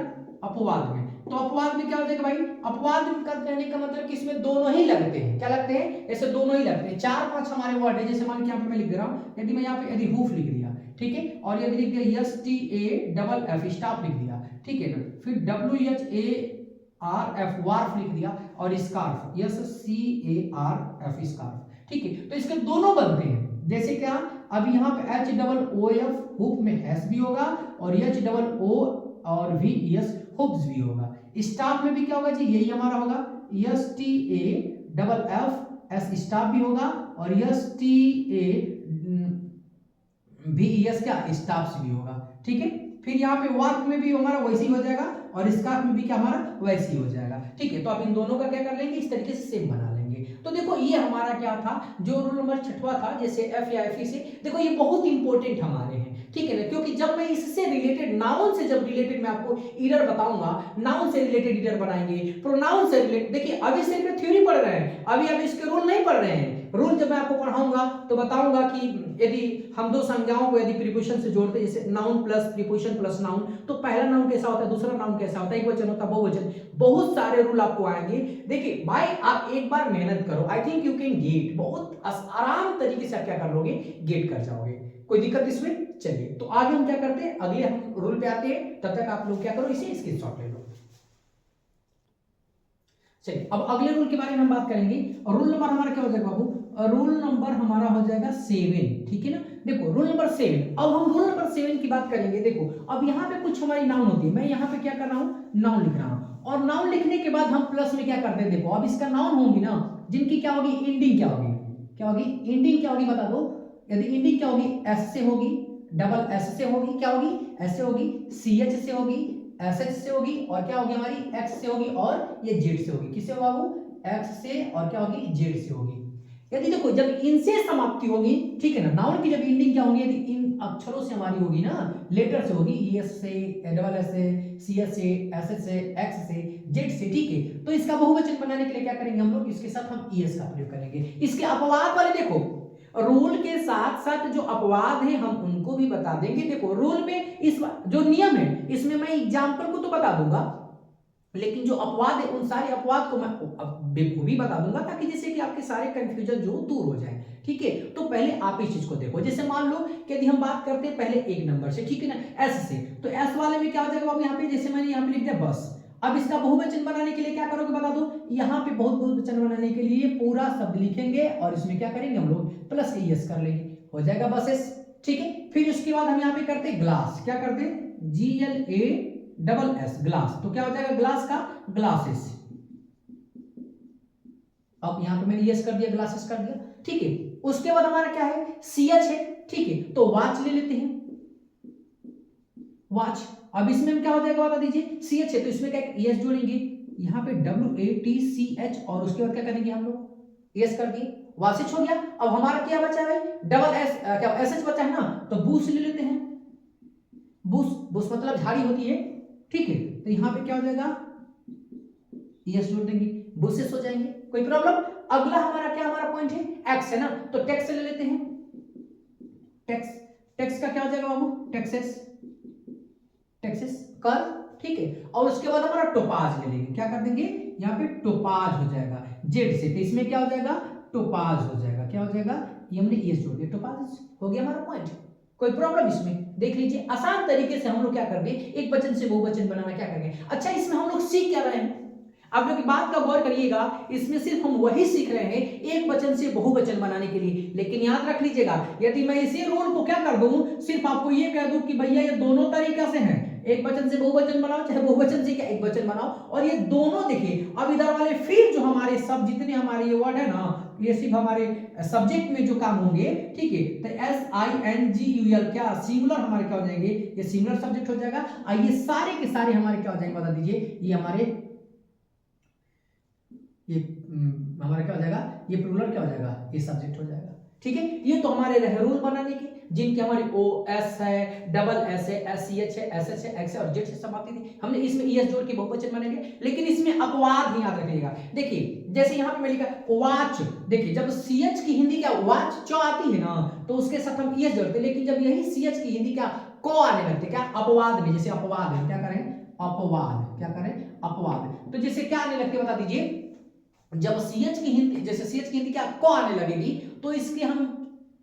अपवाद में, तो अपवाद में क्या हो जाएगा भाई, अपवाद में कहने का मतलब कि इसमें दोनों ही लगते हैं, क्या लगते हैं, ऐसे दोनों ही लगते हैं। 4-5 हमारे वर्ड है, जैसे मान लो यहाँ पे मैं लिख दे रहा हूं, यदि मैं यहाँ पे यदि हुफ लिख दिया, ठीक है, और यदि लिख दिया S T A double F, staff लिख दिया, ठीक है ना, फिर W H A R F, wharf लिख दिया, और scarf, S C A R F, scarf. ठीक है, तो इसके दोनों बनते हैं, जैसे क्या, अब यहाँ पे H double O F, hoof में एस भी होगा, और एच डबल ओ और वी एस, हुप्स भी होगा। स्टाफ में भी क्या होगा जी, यही हमारा होगा, S T A double F S, staff भी होगा, और एस टी ए भी एस क्या, स्टाफ्स भी होगा। ठीक है, फिर यहाँ पे वार्फ में भी हमारा वैसे ही हो जाएगा, और स्कार्फ में भी क्या हमारा वैसे ही हो जाएगा। ठीक है, तो आप इन दोनों का क्या कर लेंगे, इस तरीके से सेम बना लेंगे। तो देखो ये हमारा क्या था, जो रूल नंबर 6वां था, जैसे एफ या एफ से, देखो ये बहुत इंपॉर्टेंट हमारे हैं। ठीक है ना, क्योंकि जब मैं इससे रिलेटेड, नाउन से जब रिलेटेड मैं आपको ईरर बताऊंगा, नाउन से रिलेटेड ईरर बनाएंगे, प्रोनाउन से रिलेटेड, देखिए अभी सिर्फ थ्योरी पढ़ रहे हैं, अभी आप इसके रूल नहीं पढ़ रहे हैं। रूल जब मैं आपको पढ़ाऊंगा तो बताऊंगा कि यदि हम दो संज्ञाओं को यदि प्रीपोजिशन से जोड़ते हैं, जैसे noun plus preposition plus noun, तो पहला नाउन कैसा होता है, दूसरा नाउन कैसा होता है, एक वचन होता है, बहुवचन, बहुत सारे रूल आपको आएंगे। देखिए भाई आप एक बार मेहनत करो, I think you can get, बहुत आराम तरीके से आप क्या कर लोगे, गेट कर जाओगे, कोई दिक्कत इसमें। चलिए तो आगे हम क्या करते हैं, अगले हम रूल पे आते हैं, तब तक आप लोग क्या करो, इसे स्क्रीनशॉट ले लो। चलिए अब अगले रूल के बारे में हम बात करेंगे, और रूल नंबर हमारा क्या हो जाएगा बाबू, रूल नंबर हमारा हो जाएगा 7। ठीक है ना, देखो रूल नंबर 7, अब हम रूल नंबर 7 की बात करेंगे। देखो अब यहाँ पे कुछ हमारी नाउन होती है, मैं यहाँ पे क्या कर रहा हूँ, नाउन लिख रहा हूँ, और नाउन लिखने के बाद हम प्लस में क्या करते हैं, देखो अब इसका नाउन होगी ना, जिनकी क्या होगी, इंडिंग क्या होगी, क्या होगी, इंडिंग क्या होगी बता दो, यदि इंडिंग क्या होगी, एस से होगी, डबल एस से होगी, क्या होगी, एस से होगी, सी एच से होगी, एस एच से होगी, और क्या होगी हमारी, एक्स से होगी, और ये जेड से होगी, किससे होगा वो, एक्स से, और क्या होगी, जेड से होगी। यदि देखो जब इनसे समाप्ति होगी, ठीक है ना, नाउन की जब इंडिंग क्या होगी, यदि इन अक्षरों से हमारी होगी ना, लेटर से होगी, ई एस से, डबल एस से, सी एस से, एस एच से, एक्स से, जेड से, ठीक है, तो इसका बहुवचन बनाने के लिए क्या करेंगे हम लोग, इसके साथ हम ई एस का प्रयोग करेंगे। इसके अपवाद वाले देखो, रूल के साथ साथ जो अपवाद हैं हम उनको भी बता देंगे। देखो रूल में इस जो नियम है, इसमें मैं एग्जाम्पल को तो बता दूंगा, लेकिन जो अपवाद है उन सारे अपवाद को मैं बेखूबी बता दूंगा, ताकि जैसे कि आपके सारे कंफ्यूजन जो दूर हो जाए। ठीक है, तो पहले आप इस चीज को देखो, जैसे मान लो कि यदि हम बात करते हैं पहले एक नंबर से, ठीक है ना, एस से, तो एस वाले में क्या हो जाएगा बाबू, यहाँ पे जैसे मैंने यहाँ पे लिख दिया बस। अब इसका बहुवचन बनाने के लिए क्या करोगे बता दो, यहाँ पे बहुवचन बनाने के लिए पूरा शब्द लिखेंगे, और इसमें क्या करेंगे हम लोग, प्लस के यस कर लेंगे, हो जाएगा बसेस। ठीक है, फिर उसके बाद हम यहाँ पे करते हैं ग्लास, क्या करते हैं, GLA डबल एस, ग्लास, तो क्या हो जाएगा, ग्लास का ग्लासेस। अब यहां पे मैंने यस कर दिया, ग्लासेस कर दिया। ठीक है, उसके बाद हमारा क्या है, CH है, ठीक है, तो वॉच ले लेते हैं, वॉच। अब इसमें हम क्या हो जाएगा बता दीजिए, सी एच है तो इसमें क्या एस जोड़ेंगे, यहाँ पे WATCH और उसके बाद क्या करेंगे हम लोग एस कर दिए, वासिच हो गया। अब हमारा क्या बचा है डबल एस, क्या एस एच बचा है ना, तो बूस ले लेते हैं, बूस, बूस मतलब झाड़ी होती है, ठीक है। तो यहाँ पे क्या हो जाएगा एस जोड़ देंगे, बूसेस हो जाएंगे, कोई प्रॉब्लम। अगला हमारा क्या हमारा पॉइंट है एक्स है ना, तो टेक्स ले लेते हैं, टेक्स, टेक्स का क्या हो जाएगा बाबू टेक्सेस, टेक्सेस कर, ठीक है। और उसके बाद हमारा टोपाज ले लेंगे, क्या कर देंगे यहाँ पे टोपाज हो जाएगा जेड से, तो इसमें क्या हो जाएगा टोपाज हो जाएगा, क्या हो जाएगा ये हमने एस जोड़ दिया, टोपाज हो गया हमारा पॉइंट। कोई प्रॉब्लम इसमें, देख लीजिए आसान तरीके से हम लोग क्या करते हैं एक वचन से बहुवचन बनाना क्या करेंगे। अच्छा इसमें हम लोग सीख क्या रहे हैं, आप लोग की बात का गौर करिएगा, इसमें सिर्फ हम वही सीख रहे हैं एक वचन से बहुवचन बनाने के लिए। लेकिन याद रख लीजिएगा यदि मैं इसी रूल को क्या कर दूं, सिर्फ आपको ये कह दूं कि भैया ये दोनों तरीका से हैं, एक वचन से बहुवचन बनाओ चाहे बहुवचन से क्या एक वचन बनाओ, और ये दोनों देखिए अब इधर वाले फिर जो हमारे सब जितने हमारे ये वर्ड है ना, ये सिर्फ हमारे सब्जेक्ट में जो काम होंगे, ठीक है। तो SINGUL क्या सिंगुलर हमारे क्या हो जाएंगे, ये सिंगुलर सब्जेक्ट हो जाएगा। और ये सारे के सारे हमारे क्या हो जाएंगे बता दीजिए, ये हमारे ये हमारा क्या हो जाएगा ये प्लूरल क्या हो जाएगा ये सब्जेक्ट हो जाएगा, ठीक है। ये तो हमारे रहे रूल बनाने के, जिनके हमारी ओ एस है, डबल एस है, SCH है, SH है, एक्स है और जेड से सब आती थी। हमने इसमें ES जोड़ के बहुवचन बनेंगे, लेकिन इसमें अपवाद ही याद रखिएगा। देखिए जैसे यहाँ पे मैं लिखा वॉच, देखिए जब CH की हिंदी क्या वॉच चौ आती है ना, तो उसके साथ हम ES जोड़ते, लेकिन जब यही CH की हिंदी क्या को आने लगते, क्या अपवाद में, जैसे अपवाद है क्या करें अपवाद, क्या करें अपवाद, तो जैसे क्या आने लगते बता दीजिए, जब CH की हिंदी, जैसे CH की हिंदी क्या को आने लगेगी, तो इसके हम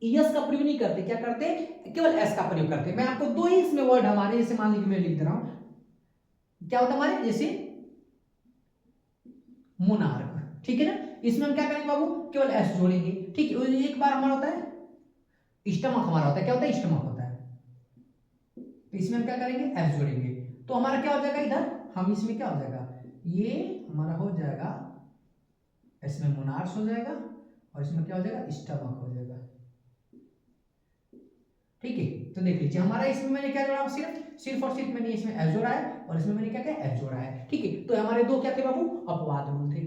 ES का प्रयोग नहीं करते, क्या करते केवल S का प्रयोग करते। मैं आपको दो ही इसमें वर्ड हमारे, जैसे मान लीजिए मैं लिख दे रहा हूं, क्या होता है हमारे जैसे मोनार्क, ठीक है ना, इसमें हम क्या करेंगे बाबू केवल S जोड़ेंगे, ठीक है। एक बार हमारा होता है स्टमक, हमारा होता है क्या होता है स्टमक होता है, तो इसमें हम क्या करेंगे S जोड़ेंगे, तो हमारा क्या हो जाएगा इधर हम इसमें क्या हो जाएगा ये हमारा हो जाएगा, इसमें मोनार्स हो जाएगा और इसमें क्या हो जाएगा स्टमक हो जाएगा, ठीक है। तो देख लीजिए हमारा इसमें मैंने क्या जोड़ा, सिर्फ और सिर्फ मैंने इसमें एस जोड़ा है और इसमें मैंने क्या किया एस जोड़ा है, ठीक है। तो हमारे दो क्या थे बाबू अपवाद रूल थे,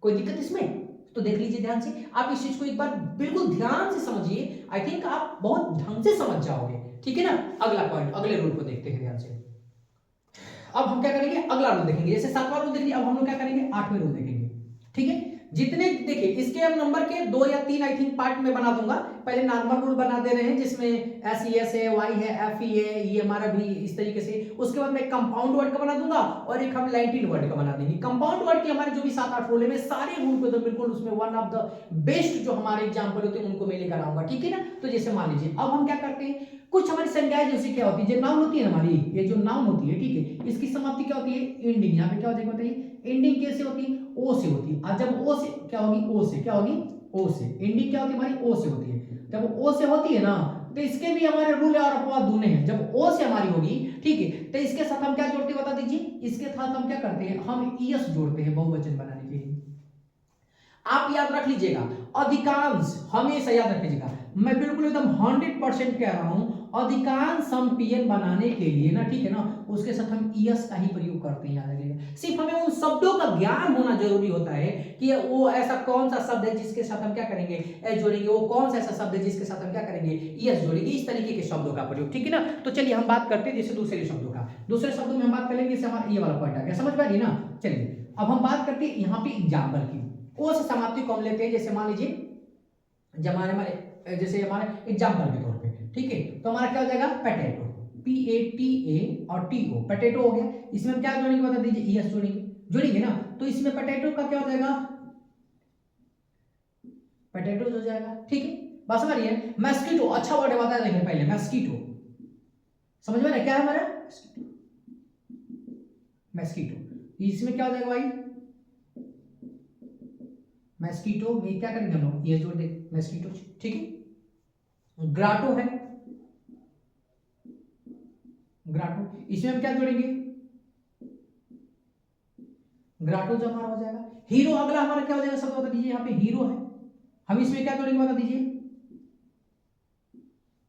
कोई दिक्कत इसमें, तो देख लीजिए ध्यान से, आप इस चीज को एक बार बिल्कुल ध्यान से समझिए, आई थिंक आप बहुत ढंग से समझ जाओगे, ठीक है ना। अगला पॉइंट, अगले रूल को देखते हैं ध्यान से। अब हम क्या करेंगे अगला रूल देखेंगे, जैसे 7वां रूल देख लिया, अब हम लोग क्या करेंगे 8वें रूल देखेंगे, ठीक है। जितने देखिए इसके हम नंबर के 2 या 3 आई थिंक पार्ट में बना दूंगा, पहले नॉर्मल रूल बना दे रहे हैं जिसमें SES है, Y है, FE है, ये हमारा भी इस तरीके से, उसके बाद मैं कंपाउंड वर्ड का बना दूंगा और एक हम लैटिन वर्ड का बना देंगे। कंपाउंड वर्ड के हमारे जो भी 7-8 रूल है, मैं सारे रूल को तो बिल्कुल उसमें वन ऑफ द बेस्ट जो हमारे एग्जांपल होते हैं उनको मैं लेकर आऊंगा, ठीक है ना। तो जैसे मान लीजिए अब हम क्या करते हैं, कुछ हमारी संज्ञाएं जैसे क्या होती है, जो नाउन होती है हमारी, ये जो नाउन होती है, ठीक है, इसकी समाप्ति क्या होती है एंडिंग, यहाँ पे क्या हो जाएगा बताइए एंडिंग कैसे होती है ओ से होती है, और जब ओ से क्या होगी ओ से क्या होगी ओ से, एंडिंग क्या होती है हमारी ओ से होती है, जब ओ से होती है ना, तो इसके भी हमारे रूल और अपवाद दोनों हैं। जब ओ से हमारी होगी, ठीक है, तो इसके साथ हम क्या जोड़ते हैं बता दीजिए, इसके साथ हम क्या करते हैं हम ES जोड़ते हैं बहुवचन बनाने के लिए। आप याद रख लीजिएगा, अधिकांश हमेशा याद रख लीजिएगा, मैं बिल्कुल एकदम 100% कह रहा हूं, अधिकांश हम PN बनाने के लिए ना, ठीक है ना, उसके साथ हम ES का ही प्रयोग करते हैं, याद रखिएगा। सिर्फ हमें उन शब्दों का ज्ञान होना जरूरी होता है कि वो ऐसा कौन सा शब्द है जिसके साथ हम क्या करेंगे एस जोड़ेंगे, वो कौन सा ऐसा शब्द है जिसके साथ हम क्या करेंगे ES जोड़ेंगे, इस तरीके के शब्दों का प्रयोग, ठीक है ना। तो चलिए हम बात करते हैं जैसे दूसरे शब्दों का, दूसरे शब्दों में हम बात करेंगे, जैसे हमारा ये वाला पॉइंट आ गया, समझ पाइए ना। चलिए अब हम बात करते हैं यहाँ पे एग्जाम्पल की, ओ से समाप्ति को हम लेते हैं, जैसे मान लीजिए जब हमारे जैसे हमारे एग्जाम्पल के तौर पे, ठीक है, तो हमारा क्या हो जाएगा पोटैटो, PATA और TO पोटैटो हो गया, इसमें हम क्या जोड़ेंगे बता दीजिए ES जोड़ेंगे ना, तो इसमें पोटैटो का क्या हो जाएगा पोटैटो हो जाएगा, ठीक है। बस समझ रही मस्कीटो, अच्छा वर्ड है बता देंगे पहले मस्कीटो, समझ में ना क्या है हमारा मस्कीटो, इसमें क्या हो जाएगा भाई मस्कीटो में क्या करेंगे हम लोग ये जोड़ दे मस्कीटो, ठीक है। ग्राटो है ग्राटो, इसमें हम क्या जोड़ेंगे ग्राटो जो हमारा हो जाएगा। हीरो अगला हमारा क्या हो जाएगा सब बता दीजिए, यहाँ पे हीरो है, हम इसमें क्या जोड़ेंगे बता दीजिए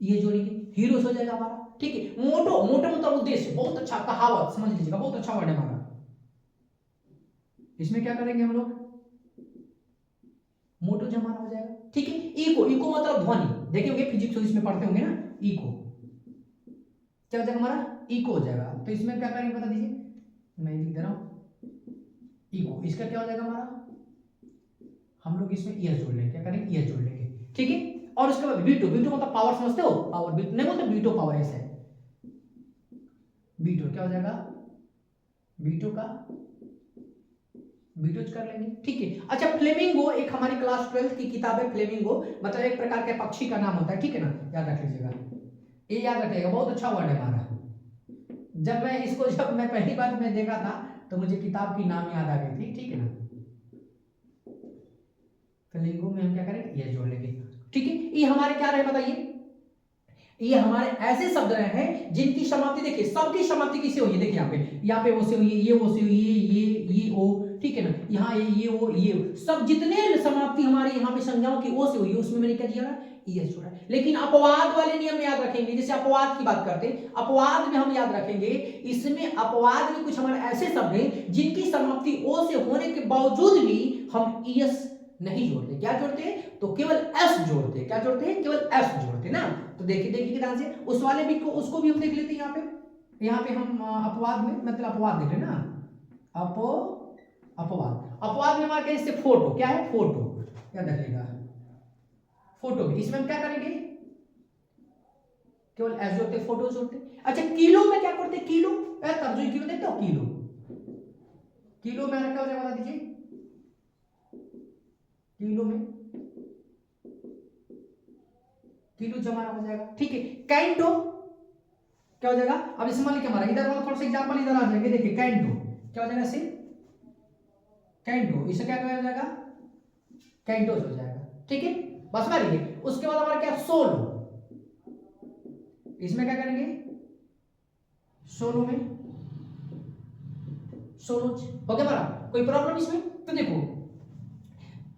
ये जोड़ेंगे हीरोस हो जाएगा हमारा, ठीक है। मोटो, मोटो मतलब उद्देश्य, बहुत अच्छा कहावत समझ लीजिएगा, बहुत अच्छा वर्ड है हमारा। इसमें क्या करेंगे हम लोग, मोटो जो हमारा हो जाएगा, ठीक है। इको, इको मतलब ध्वनि, देखे होंगे फिजिक्स में पढ़ते होंगे ना, इको क्या हो जाएगा हमारा, इको हो जाएगा। तो इसमें क्या करेंगे बता दीजिए, मैं लिख दे रहा हूं इको, इसका क्या हो जाएगा हमारा, हम लोग इसमें ईयर जोड़ लेंगे, क्या करेंगे, ईयर जोड़ लेंगे, ठीक है। और उसके बाद बीटो, बीटो मतलब पावर समझते हो, पावर, बीटो नहीं बोलते, बीटो पावर ऐसा है, बीटो क्या हो जाएगा, बीटो का बीटोज कर लेंगे, ठीक है। अच्छा, फ्लेमिंगो एक हमारी क्लास 12 की किताब है, फ्लेमिंगो मतलब एक प्रकार के पक्षी का नाम होता है, ठीक है ना, याद रख लीजिएगा, ये याद रखिएगा, बहुत अच्छा वर्ड है हमारा। जब मैं पहली बार में देखा था तो मुझे किताब की नाम याद आ गई थी, ठीक है ना। फ्लेमिंगो में हम क्या करेंगे, ये जोड़ लेंगे, ठीक है। ये हमारे क्या रहे बताइए, ये हमारे ऐसे शब्द रहे हैं जिनकी समाप्ति देखिए, सबकी समाप्ति किससे हुई है, देखिए यहाँ पे ओ से हुई है, ये ओ से हुई है, ये ओ, ठीक है ना, यहाँ ये ओ, ये सब जितने समाप्ति हमारी यहाँ पे संज्ञाओं की ओ से हुई है, उसमें मैंने क्या दिया, ये छोड़ा। लेकिन अपवाद वाले नियम याद रखेंगे, जैसे अपवाद की बात करते हैं, अपवाद में हम याद रखेंगे, इसमें अपवाद में कुछ हमारे ऐसे शब्द हैं जिनकी समाप्ति ओ से होने के बावजूद भी हम ईएस नहीं जोड़ते, क्या जोड़ते हैं, तो केवल एस जोड़ते हैं, क्या जोड़ते हैं, केवल एस जोड़ते हैं ना। तो देखिए ध्यान से, उस वाले भी को, उसको भी हम देख लेते हैं, यहाँ पे हम अपवाद में मतलब अपवाद देख रहे हैं ना, अपवाद में हमारे कैसे, फोटो क्या है, फोटो याद रखिएगा, फोटो में इसमें हम क्या करेंगे, केवल एस जोड़ते, फोटो जोड़ते। अच्छा, किलो में क्या करते, किलो तर्जुई किलो देखते हो, किलो, किलो में क्या हो जाएगा बता दीजिए, किलो में किलो जमा हो जाएगा, ठीक है। कैंटो क्या हो जाएगा, अब इसे मान लीजिए हमारा इधर वाला थोड़ा सा एग्जांपल इधर आ जाएंगे, देखिए कैंटो क्या हो जाएगा, इसे कैंटो, इसे क्या कहा जाएगा, कैंटोस हो जाएगा, ठीक है। बस मारिए, उसके बाद हमारा क्या, सोलो, इसमें क्या करेंगे, सोलो में सोलोज हो गया हमारा, कोई प्रॉब्लम इसमें। तो देखो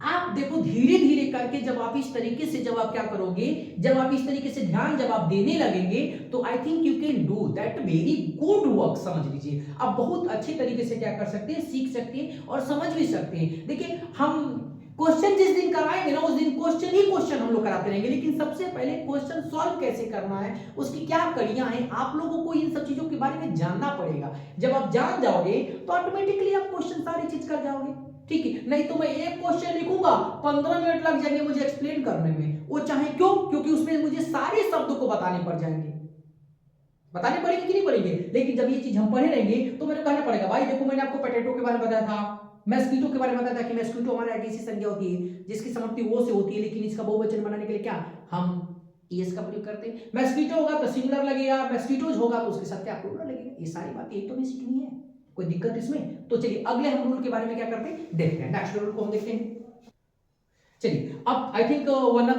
आप देखो, धीरे धीरे करके जब आप इस तरीके से, जब आप क्या करोगे, जब आप इस तरीके से ध्यान जब आप देने लगेंगे, तो I think you can do that very good work, समझ लीजिए आप बहुत अच्छे तरीके से क्या कर सकते हैं, सीख सकते हैं और समझ भी सकते हैं। देखिए हम क्वेश्चन जिस दिन कराएंगे ना, उस दिन क्वेश्चन ही क्वेश्चन हम लोग कराते रहेंगे, लेकिन सबसे पहले क्वेश्चन सॉल्व कैसे करना है, उसकी क्या कड़ियां हैं, आप लोगों को इन सब चीजों के बारे में जानना पड़ेगा। जब आप जान जाओगे तो ऑटोमेटिकली आप क्वेश्चन सारी चीज कर जाओगे, ठीक है। नहीं तो मैं एक क्वेश्चन लिखूंगा, 15 मिनट लग जाएंगे मुझे एक्सप्लेन करने में, वो चाहे क्यों, क्योंकि उसमें मुझे सारे शब्दों को बताने पड़ जाएंगे, बताने पड़ेंगे कि नहीं पड़ेंगे। लेकिन जब ये चीज हम पढ़े रहेंगे तो मेरे को कहना पड़ेगा, भाई देखो मैंने आपको पोटैटो के बारे में बताया था, मस्कीटो के बारे में बताया था कि मस्कीटो हमारा एक ऐसी संज्ञा होती है जिसकी समाप्ति वो से होती है, लेकिन इसका बहुवचन बनाने के लिए क्या हम एस का प्रयोग करते हैं। मस्कीटो होगा तो सिंगुलर लगेगा, मस्कीटोज होगा तो उसके साथ क्या प्लूरल लगेगा। ये सारी बातें एक तो हमें सीखनी है, कोई दिक्कत इसमें। तो चलिए अगले हम रूल के बारे में क्या करते हैं देखते हैं, नेक्स्ट रूल को हम देखते हैं। चलिए अब I think one of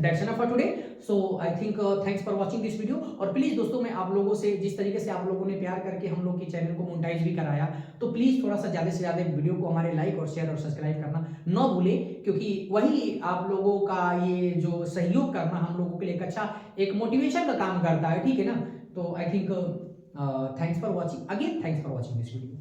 that's enough for today, so I think thanks for watching this video. और प्लीज दोस्तों, मैं आप लोगों से जिस तरीके से आप लोगों ने प्यार करके हम लोग के चैनल को मोनेटाइज भी कराया, तो प्लीज थोड़ा सा ज्यादा से ज्यादा वीडियो को हमारे लाइक और शेयर और सब्सक्राइब करना न भूलें, क्योंकि वही आप लोगों का ये जो सहयोग करना हम लोगों के लिए एक अच्छा एक मोटिवेशन का काम करता है, ठीक है ना। तो I think thanks for watching again, thanks for watching this video.